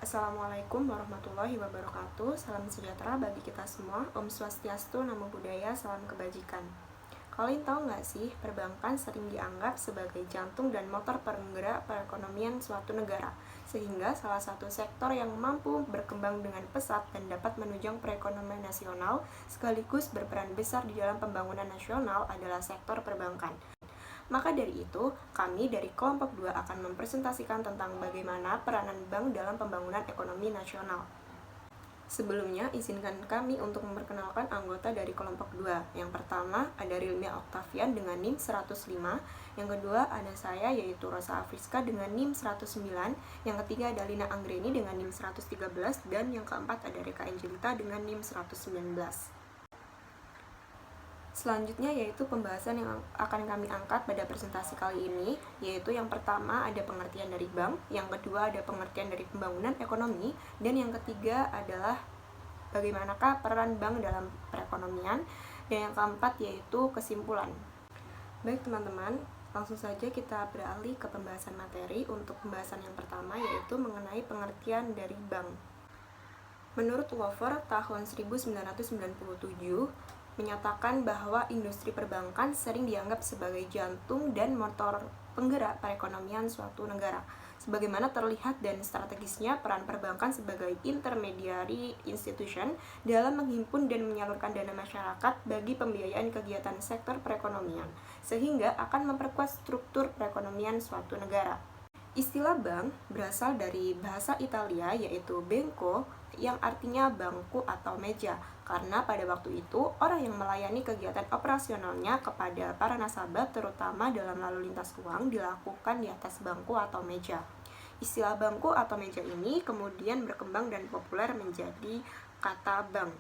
Assalamualaikum warahmatullahi wabarakatuh. Salam sejahtera bagi kita semua. Om Swastiastu, Namo Buddhaya, salam kebajikan. Kalian tahu nggak sih, perbankan sering dianggap sebagai jantung dan motor penggerak perekonomian suatu negara, sehingga salah satu sektor yang mampu berkembang dengan pesat dan dapat menunjang perekonomian nasional, sekaligus berperan besar di dalam pembangunan nasional adalah sektor perbankan. Maka dari itu, kami dari kelompok 2 akan mempresentasikan tentang bagaimana peranan bank dalam pembangunan ekonomi nasional. Sebelumnya, izinkan kami untuk memperkenalkan anggota dari kelompok 2. Yang pertama, ada Rilmia Octavian dengan NIM 105. Yang kedua, ada saya yaitu Rosa Afriska dengan NIM 109. Yang ketiga, ada Lina Anggreni dengan NIM 113. Dan yang keempat, ada Reka Angelita dengan NIM 119. Selanjutnya yaitu pembahasan yang akan kami angkat pada presentasi kali ini, yaitu yang pertama ada pengertian dari bank, yang kedua ada pengertian dari pembangunan ekonomi, dan yang ketiga adalah bagaimanakah peran bank dalam perekonomian, dan yang keempat yaitu kesimpulan. Baik teman-teman, langsung saja kita beralih ke pembahasan materi. Untuk pembahasan yang pertama yaitu mengenai pengertian dari bank. Menurut Wofer tahun 1997, menyatakan bahwa industri perbankan sering dianggap sebagai jantung dan motor penggerak perekonomian suatu negara. Sebagaimana terlihat dan strategisnya peran perbankan sebagai intermediary institution dalam menghimpun dan menyalurkan dana masyarakat bagi pembiayaan kegiatan sektor perekonomian, sehingga akan memperkuat struktur perekonomian suatu negara. Istilah bank berasal dari bahasa Italia yaitu banco yang artinya bangku atau meja, karena pada waktu itu orang yang melayani kegiatan operasionalnya kepada para nasabah terutama dalam lalu lintas uang dilakukan di atas bangku atau meja. Istilah bangku atau meja ini kemudian berkembang dan populer menjadi kata bank.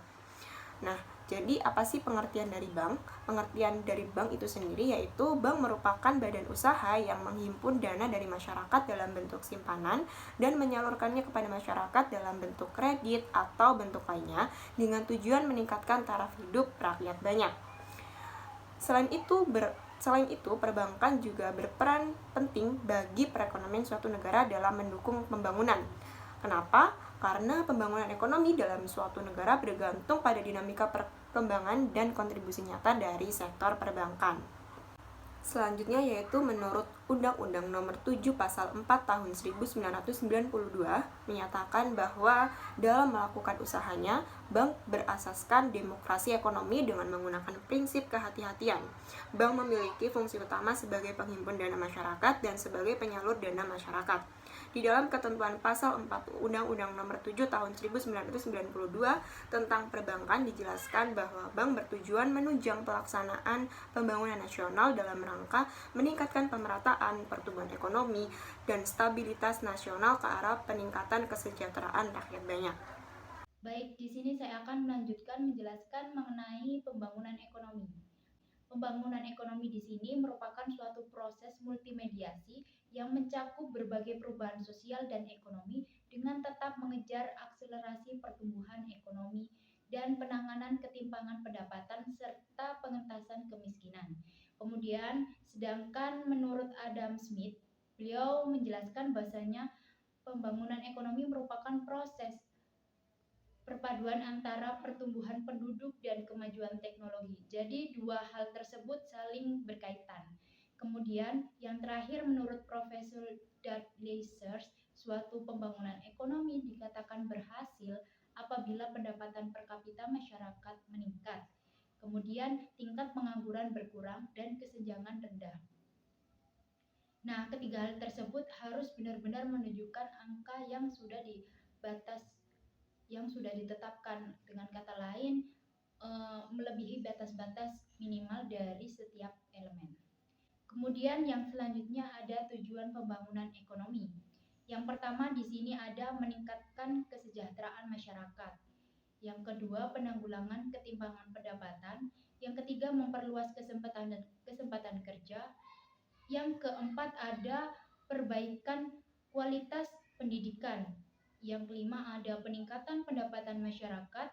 Nah, jadi apa sih pengertian dari bank? Pengertian dari bank itu sendiri yaitu bank merupakan badan usaha yang menghimpun dana dari masyarakat dalam bentuk simpanan dan menyalurkannya kepada masyarakat dalam bentuk kredit atau bentuk lainnya dengan tujuan meningkatkan taraf hidup rakyat banyak. Selain itu, perbankan juga berperan penting bagi perekonomian suatu negara dalam mendukung pembangunan. Kenapa? Karena pembangunan ekonomi dalam suatu negara bergantung pada dinamika perkembangan dan kontribusi nyata dari sektor perbankan. Selanjutnya yaitu menurut Undang-Undang Nomor 7 Pasal 4 Tahun 1992 menyatakan bahwa dalam melakukan usahanya, bank berasaskan demokrasi ekonomi dengan menggunakan prinsip kehati-hatian. Bank memiliki fungsi utama sebagai penghimpun dana masyarakat dan sebagai penyalur dana masyarakat. Di dalam ketentuan pasal 4 Undang-Undang Nomor 7 Tahun 1992 tentang perbankan dijelaskan bahwa bank bertujuan menunjang pelaksanaan pembangunan nasional dalam rangka meningkatkan pemerataan pertumbuhan ekonomi dan stabilitas nasional ke arah peningkatan kesejahteraan rakyat banyak. Baik, di sini saya akan melanjutkan menjelaskan mengenai pembangunan ekonomi. Pembangunan ekonomi di sini merupakan suatu proses multimediasi yang mencakup berbagai perubahan sosial dan ekonomi dengan tetap mengejar akselerasi pertumbuhan ekonomi dan penanganan ketimpangan pendapatan serta pengentasan kemiskinan. Kemudian, sedangkan menurut Adam Smith, beliau menjelaskan bahasanya pembangunan ekonomi merupakan proses perpaduan antara pertumbuhan penduduk dan kemajuan teknologi. Jadi dua hal tersebut saling berkaitan. Kemudian yang terakhir menurut Profesor Dudley Search, suatu pembangunan ekonomi dikatakan berhasil apabila pendapatan per kapita masyarakat meningkat. Kemudian tingkat pengangguran berkurang dan kesenjangan rendah. Nah, ketiga hal tersebut harus benar-benar menunjukkan angka yang sudah ditetapkan, dengan kata lain melebihi batas-batas minimal dari setiap elemen. Kemudian yang selanjutnya ada tujuan pembangunan ekonomi. Yang pertama di sini ada meningkatkan kesejahteraan masyarakat. Yang kedua penanggulangan ketimpangan pendapatan. Yang ketiga memperluas kesempatan kerja. Yang keempat ada perbaikan kualitas pendidikan. Yang kelima ada peningkatan pendapatan masyarakat.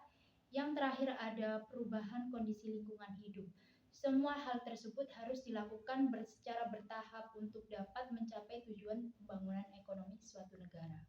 Yang terakhir ada perubahan kondisi lingkungan hidup. Semua hal tersebut harus dilakukan secara bertahap untuk dapat mencapai tujuan pembangunan ekonomi suatu negara.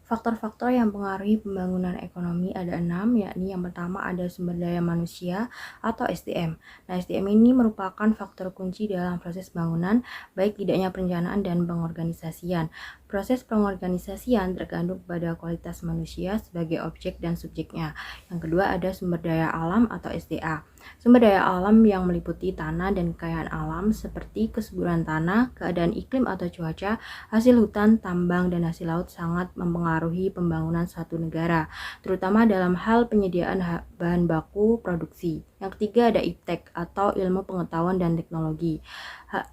Faktor-faktor yang mempengaruhi pembangunan ekonomi ada 6, yakni yang pertama ada sumber daya manusia atau SDM. Nah, SDM ini merupakan faktor kunci dalam proses bangunan, baik tidaknya perencanaan dan pengorganisasian. Proses pengorganisasian tergantung pada kualitas manusia sebagai objek dan subjeknya. Yang kedua ada sumber daya alam atau SDA. Sumber daya alam yang meliputi tanah dan kekayaan alam seperti kesuburan tanah, keadaan iklim atau cuaca, hasil hutan, tambang, dan hasil laut sangat mempengaruhi pembangunan suatu negara, terutama dalam hal penyediaan bahan baku produksi. Yang ketiga ada iptek atau ilmu pengetahuan dan teknologi.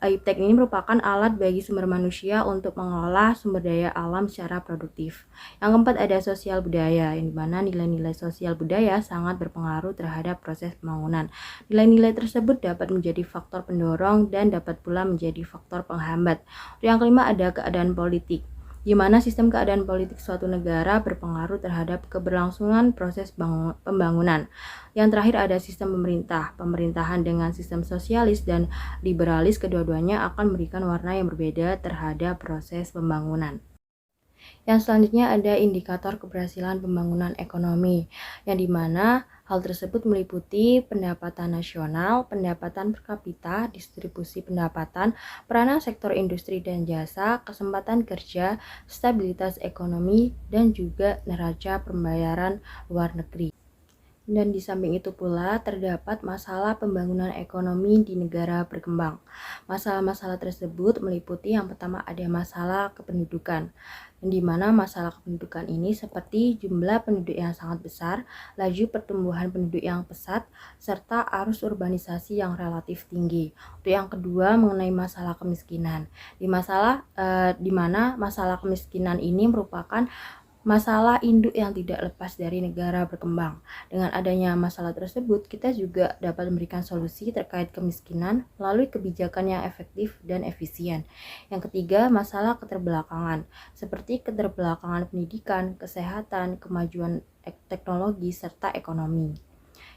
Iptek ini merupakan alat bagi sumber manusia untuk mengolah sumber daya alam secara produktif. Yang keempat ada sosial budaya, yang dimana nilai-nilai sosial budaya sangat berpengaruh terhadap proses pembangunan. Nilai-nilai tersebut dapat menjadi faktor pendorong dan dapat pula menjadi faktor penghambat. Yang kelima ada keadaan politik, di mana sistem keadaan politik suatu negara berpengaruh terhadap keberlangsungan proses pembangunan. Yang terakhir ada sistem pemerintah. Pemerintahan dengan sistem sosialis dan liberalis kedua-duanya akan memberikan warna yang berbeda terhadap proses pembangunan. Yang selanjutnya ada indikator keberhasilan pembangunan ekonomi, yang dimana hal tersebut meliputi pendapatan nasional, pendapatan per kapita, distribusi pendapatan, peranan sektor industri dan jasa, kesempatan kerja, stabilitas ekonomi, dan juga neraca pembayaran luar negeri. Dan di samping itu pula terdapat masalah pembangunan ekonomi di negara berkembang. Masalah-masalah tersebut meliputi yang pertama ada masalah kependudukan, di mana masalah kependudukan ini seperti jumlah penduduk yang sangat besar, laju pertumbuhan penduduk yang pesat, serta arus urbanisasi yang relatif tinggi. Untuk yang kedua mengenai masalah kemiskinan, di mana masalah kemiskinan ini merupakan masalah induk yang tidak lepas dari negara berkembang. Dengan adanya masalah tersebut, kita juga dapat memberikan solusi terkait kemiskinan melalui kebijakan yang efektif dan efisien. Yang ketiga, masalah keterbelakangan, seperti keterbelakangan pendidikan, kesehatan, kemajuan teknologi, serta ekonomi.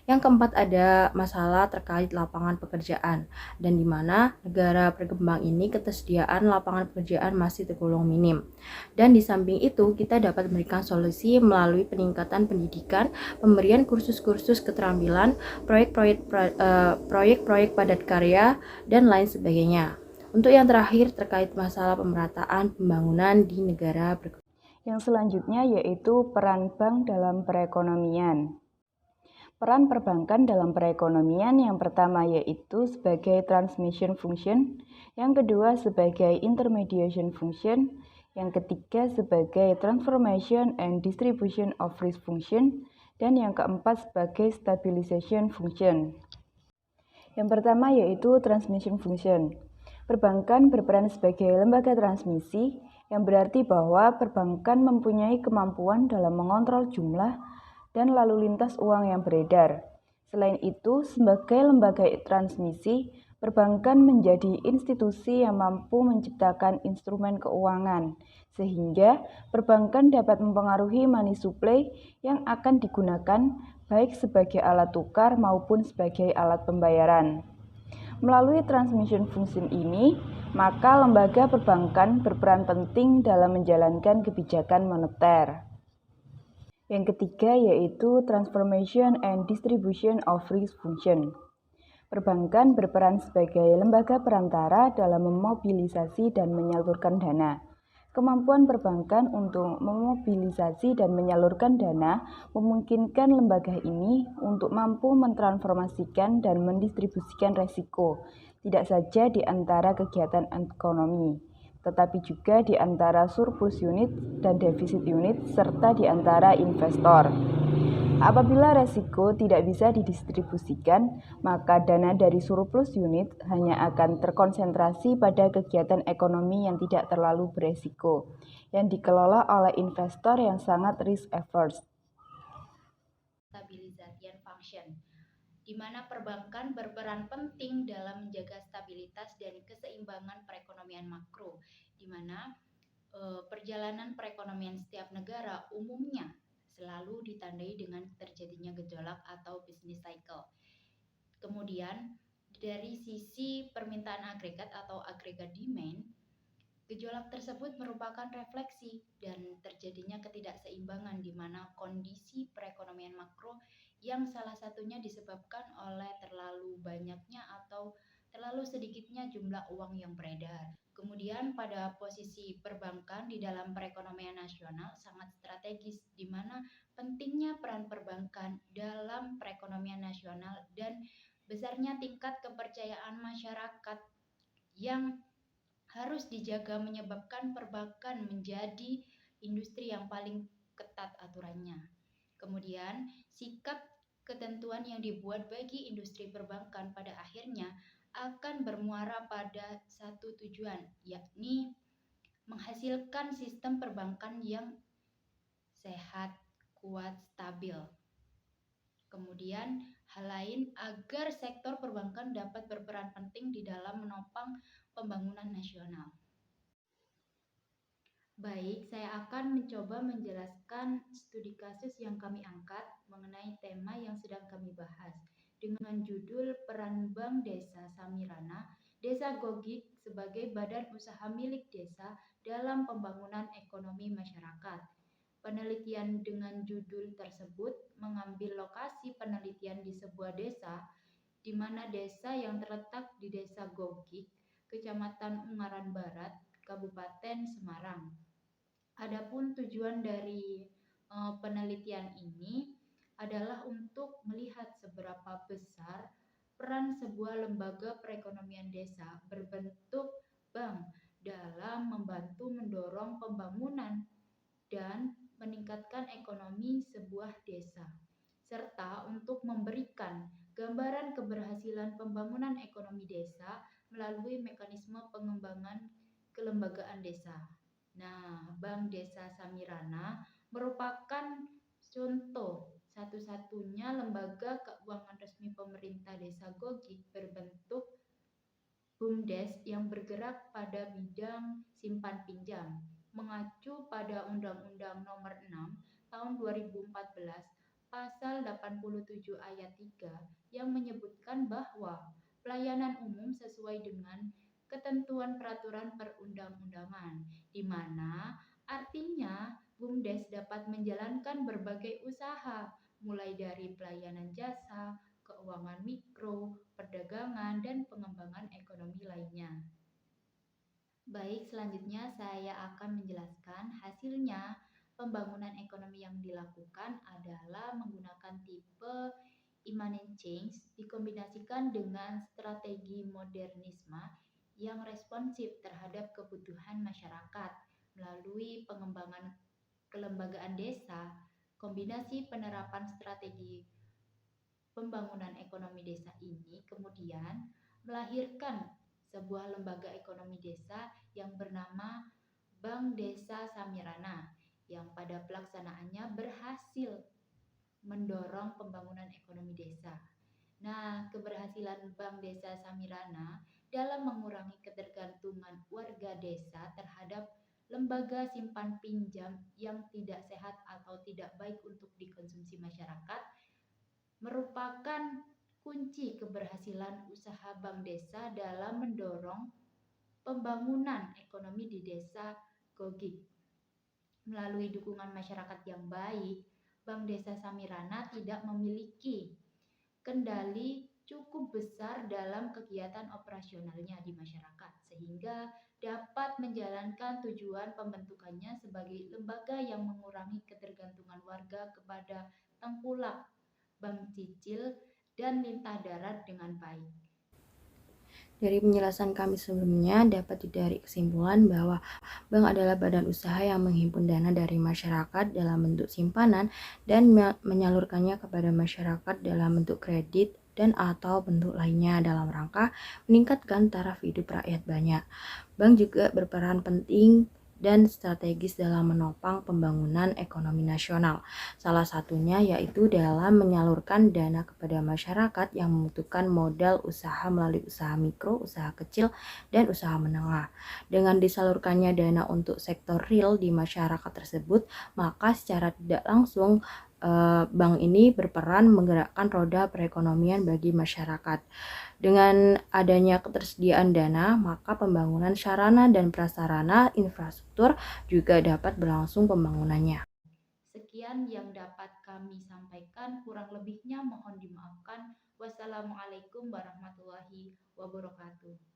Yang keempat ada masalah terkait lapangan pekerjaan, dan di mana negara berkembang ini ketersediaan lapangan pekerjaan masih tergolong minim. Dan di samping itu kita dapat memberikan solusi melalui peningkatan pendidikan, pemberian kursus-kursus keterampilan, proyek-proyek padat karya, dan lain sebagainya. Untuk yang terakhir terkait masalah pemerataan pembangunan di negara berkembang. Yang selanjutnya yaitu peran bank dalam perekonomian. Peran perbankan dalam perekonomian yang pertama yaitu sebagai transmission function, yang kedua sebagai intermediation function, yang ketiga sebagai transformation and distribution of risk function, dan yang keempat sebagai stabilization function. Yang pertama yaitu transmission function. Perbankan berperan sebagai lembaga transmisi, yang berarti bahwa perbankan mempunyai kemampuan dalam mengontrol jumlah dan lalu lintas uang yang beredar. Selain itu, sebagai lembaga transmisi, perbankan menjadi institusi yang mampu menciptakan instrumen keuangan, sehingga perbankan dapat mempengaruhi money supply yang akan digunakan baik sebagai alat tukar maupun sebagai alat pembayaran. Melalui transmission function ini, maka lembaga perbankan berperan penting dalam menjalankan kebijakan moneter. Yang ketiga yaitu transformation and distribution of risk function. Perbankan berperan sebagai lembaga perantara dalam memobilisasi dan menyalurkan dana. Kemampuan perbankan untuk memobilisasi dan menyalurkan dana memungkinkan lembaga ini untuk mampu mentransformasikan dan mendistribusikan resiko, tidak saja di antara kegiatan ekonomi, tetapi juga di antara surplus unit dan defisit unit, serta di antara investor. Apabila resiko tidak bisa didistribusikan, maka dana dari surplus unit hanya akan terkonsentrasi pada kegiatan ekonomi yang tidak terlalu beresiko, yang dikelola oleh investor yang sangat risk averse. Stabilization function, di mana perbankan berperan penting dalam menjaga stabilitas dan keseimbangan perekonomian makro, di mana perjalanan perekonomian setiap negara umumnya selalu ditandai dengan terjadinya gejolak atau business cycle. Kemudian dari sisi permintaan agregat atau agregat demand, Gejolak tersebut merupakan refleksi dan terjadinya ketidakseimbangan di mana kondisi perekonomian makro yang salah satunya disebabkan oleh terlalu banyaknya atau terlalu sedikitnya jumlah uang yang beredar. Kemudian pada posisi perbankan di dalam perekonomian nasional sangat strategis di mana pentingnya peran perbankan dalam perekonomian nasional dan besarnya tingkat kepercayaan masyarakat yang harus dijaga menyebabkan perbankan menjadi industri yang paling ketat aturannya. Kemudian, sikap ketentuan yang dibuat bagi industri perbankan pada akhirnya akan bermuara pada satu tujuan, yakni menghasilkan sistem perbankan yang sehat, kuat, stabil. Kemudian, hal lain agar sektor perbankan dapat berperan penting di dalam menopang pembangunan nasional. Baik, saya akan mencoba menjelaskan studi kasus yang kami angkat mengenai tema yang sedang kami bahas dengan judul Peran Bank Desa Samirana, Desa Gogik sebagai badan usaha milik desa dalam pembangunan ekonomi masyarakat. Penelitian dengan judul tersebut mengambil lokasi penelitian di sebuah desa, di mana desa yang terletak di Desa Gogik, Kecamatan Ungaran Barat, Kabupaten Semarang. Adapun tujuan dari penelitian ini adalah untuk melihat seberapa besar peran sebuah lembaga perekonomian desa berbentuk bank dalam membantu mendorong pembangunan dan meningkatkan ekonomi sebuah desa, serta untuk memberikan gambaran keberhasilan pembangunan ekonomi desa melalui mekanisme pengembangan kelembagaan desa. Nah, Bank Desa Samirana merupakan contoh satu-satunya lembaga keuangan resmi pemerintah Desa Gogik berbentuk BUMDes yang bergerak pada bidang simpan pinjam, mengacu pada Undang-Undang Nomor 6 Tahun 2014 Pasal 87 Ayat 3 yang menyebutkan bahwa pelayanan umum sesuai dengan ketentuan peraturan perundang-undangan, di mana artinya BUMDes dapat menjalankan berbagai usaha, mulai dari pelayanan jasa, keuangan mikro, perdagangan, dan pengembangan ekonomi lainnya. Baik, selanjutnya saya akan menjelaskan hasilnya. Pembangunan ekonomi yang dilakukan adalah menggunakan tipe immanent change dikombinasikan dengan strategi modernisme yang responsif terhadap kebutuhan masyarakat melalui pengembangan kelembagaan desa. Kombinasi penerapan strategi pembangunan ekonomi desa ini kemudian melahirkan sebuah lembaga ekonomi desa yang bernama Bank Desa Samirana yang pada pelaksanaannya berhasil mendorong pembangunan ekonomi desa. Nah, keberhasilan Bank Desa Samirana dalam mengurangi ketergantungan warga desa terhadap lembaga simpan pinjam yang tidak sehat atau tidak baik untuk dikonsumsi masyarakat merupakan kunci keberhasilan usaha Bank Desa dalam mendorong pembangunan ekonomi di Desa Gogik. Melalui dukungan masyarakat yang baik, Bank Desa Samirana tidak memiliki kendali cukup besar dalam kegiatan operasionalnya di masyarakat, sehingga dapat menjalankan tujuan pembentukannya sebagai lembaga yang mengurangi ketergantungan warga kepada tengkulak, bank cicil, dan lintah darat dengan baik. Dari penjelasan kami sebelumnya dapat ditarik kesimpulan bahwa bank adalah badan usaha yang menghimpun dana dari masyarakat dalam bentuk simpanan dan menyalurkannya kepada masyarakat dalam bentuk kredit dan atau bentuk lainnya dalam rangka meningkatkan taraf hidup rakyat banyak. Bank juga berperan penting dan strategis dalam menopang pembangunan ekonomi nasional. Salah satunya yaitu dalam menyalurkan dana kepada masyarakat yang membutuhkan modal usaha melalui usaha mikro, usaha kecil, dan usaha menengah. Dengan disalurkannya dana untuk sektor real di masyarakat tersebut, maka secara tidak langsung bank ini berperan menggerakkan roda perekonomian bagi masyarakat. Dengan adanya ketersediaan dana, maka pembangunan sarana dan prasarana infrastruktur juga dapat berlangsung pembangunannya. Sekian yang dapat kami sampaikan, kurang lebihnya mohon dimaafkan. Wassalamualaikum warahmatullahi wabarakatuh.